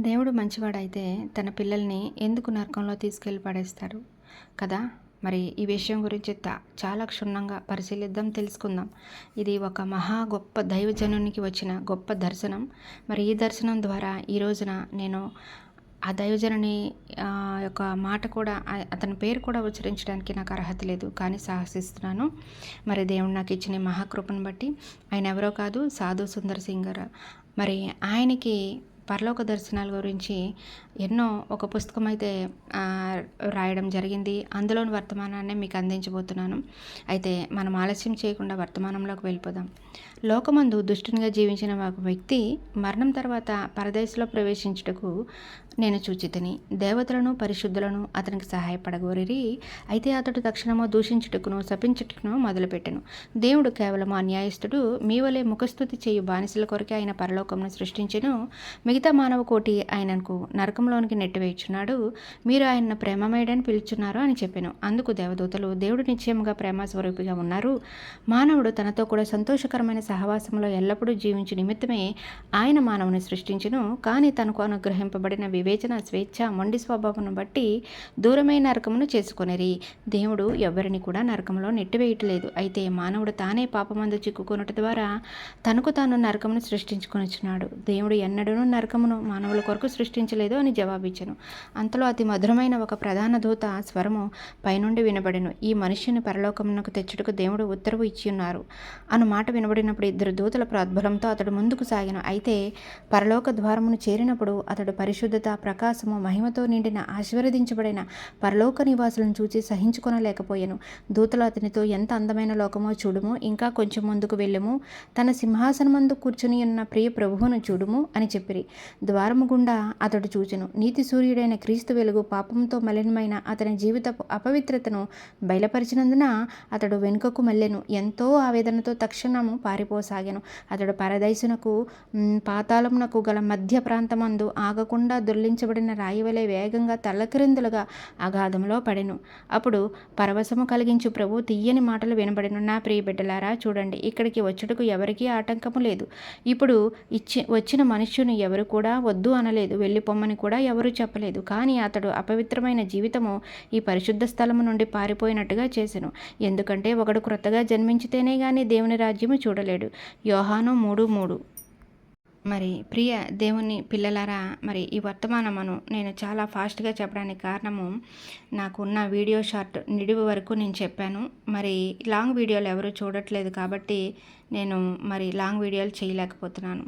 దేవుడు మంచివాడైతే తన పిల్లల్ని ఎందుకు నరకంలో తీసుకెళ్ళి పడేస్తాడు కదా. మరి ఈ విషయం గురించి చాలా క్షుణ్ణంగా పరిశీలిద్దాం, తెలుసుకుందాం. ఇది ఒక మహా గొప్ప దైవజనునికి వచ్చిన గొప్ప దర్శనం. మరి ఈ దర్శనం ద్వారా ఈ రోజున నేను ఆ దైవజనుని యొక్క మాట కూడా, అతని పేరు కూడా ఉచ్చరించడానికి నాకు అర్హత లేదు, కానీ సాహసిస్తున్నాను. మరి దేవుడు నాకు ఇచ్చిన మహాకృపను బట్టి. ఆయన ఎవరో కాదు, సాధు సుందర్ సింగ్ గారు. మరి ఆయనకి పరలోక దర్శనాల గురించి ఒక పుస్తకం అయితే రాయడం జరిగింది. అందులోని వర్తమానాన్ని మీకు అందించబోతున్నాను. అయితే మనం ఆలస్యం చేయకుండా వర్తమానంలోకి వెళ్ళిపోదాం. లోకమందు దుష్టునిగా జీవించిన ఒక వ్యక్తి మరణం తర్వాత పరదేశంలో ప్రవేశించుటకు నేను చూచితిని. దేవతలను పరిశుద్ధులను అతనికి సహాయపడగోరిరి. అయితే అతడు తక్షణము దూషించుటకును శపించుటకును మొదలుపెట్టెను. దేవుడు కేవలం అన్యాయస్తుడు. మీ వలె ముఖస్థుతి చేయు బానిసల కొరకే ఆయన పరలోకమును సృష్టించెను. మిగతా మానవ కోటి ఆయనకు నరకంలోనికి నెట్టివేయుచున్నాడు. మీరు ఆయనను ప్రేమమేడని పిలుచున్నారు అని చెప్పాను. అందుకు దేవదూతలు, దేవుడు నిశ్చయముగా ప్రేమ స్వరూపిగా ఉన్నారు. మానవుడు తనతో కూడా సంతోషకరమైన సహవాసంలో ఎల్లప్పుడూ జీవించు నిమిత్తమే ఆయన మానవుని సృష్టించును. కానీ తనకు అనుగ్రహింపబడిన వివేచన, స్వేచ్ఛ, మొండి స్వభావం బట్టి దూరమైన నరకమును చేసుకొనిరి. దేవుడు ఎవరిని కూడా నరకంలో నెట్టివేయట్లేదు. అయితే మానవుడు తానే పాపమందు చిక్కుకొనుట ద్వారా తనకు తాను నరకమును సృష్టించుకొనిచున్నాడు. దేవుడు ఎన్నడూనూ నరకమును మానవుల కొరకు సృష్టించలేదు అని జవాబిచ్చెను. అంతలో అతి మధురమైన ఒక ప్రధాన దూత స్వరము పైనుండి వినబడెను. ఈ మనుష్యుని పరలోకమునకు తెచ్చుటకు దేవుడు ఉత్తర్వు ఇచ్చియున్నారు అను మాట వినబడినప్పుడు ఇద్దరు దూతల ప్రోద్బలంతో అతడు ముందుకు సాగెను. అయితే పరలోక ద్వారమును చేరినప్పుడు అతడు పరిశుద్ధత, ప్రకాశము, మహిమతో నిండిన ఆశీర్వదించబడిన పరలోక నివాసులను చూచి సహించుకొనలేకపోయాను. దూతలు అతనితో, ఎంత అందమైన లోకమో చూడుము, ఇంకా కొంచెం ముందుకు వెళ్ళము, తన సింహాసనమందు కూర్చుని ఉన్న ప్రియ ప్రభువును చూడుము అని చెప్పిరి. ద్వారము గుండా అతడు చూచెను. నీతి సూర్యుడైన క్రీస్తు వెలుగు పాపంతో మలినమైన అతని జీవితపు అపవిత్రతను బయలుపరిచినందున అతడు వెనుకకు మళ్ళెను. ఎంతో ఆవేదనతో తక్షణము పారిపోసాగాను. అతడు పరదైసునకు పాతాళమునకు గల మధ్య ప్రాంతమందు ఆగకుండా దొర్లించబడిన రాయివలే వేగంగా తల్లక్రిందులుగా అగాధంలో పడెను. అప్పుడు పరవశము కలిగించు ప్రభు తీయని మాటలు వినబడెను. నా ప్రియ బిడ్డలారా, చూడండి, ఇక్కడికి వచ్చుటకు ఎవరికీ ఆటంకము లేదు. ఇప్పుడు వచ్చిన మనుష్యుని ఎవరు కూడా వద్దు అనలేదు, వెళ్ళిపోమ్మని కూడా ఎవరూ చెప్పలేదు. కానీ అతడు అపవిత్రమైన జీవితము ఈ పరిశుద్ధ స్థలము నుండి పారిపోయినట్టుగా చేసెను. ఎందుకంటే ఒకడు క్రొత్తగా జన్మించితేనే గాని దేవుని రాజ్యము చూడలేడు. యోహాను 3:3. మరి ప్రియ దేవుని పిల్లలారా, మరి ఈ వర్తమానమును నేను చాలా ఫాస్ట్గా చెప్పడానికి కారణము, నాకున్న వీడియో షార్ట్ నిడివి వరకు నేను చెప్పాను. మరి లాంగ్ వీడియోలు ఎవరు చూడట్లేదు కాబట్టి నేను మరి లాంగ్ వీడియోలు చేయలేకపోతున్నాను.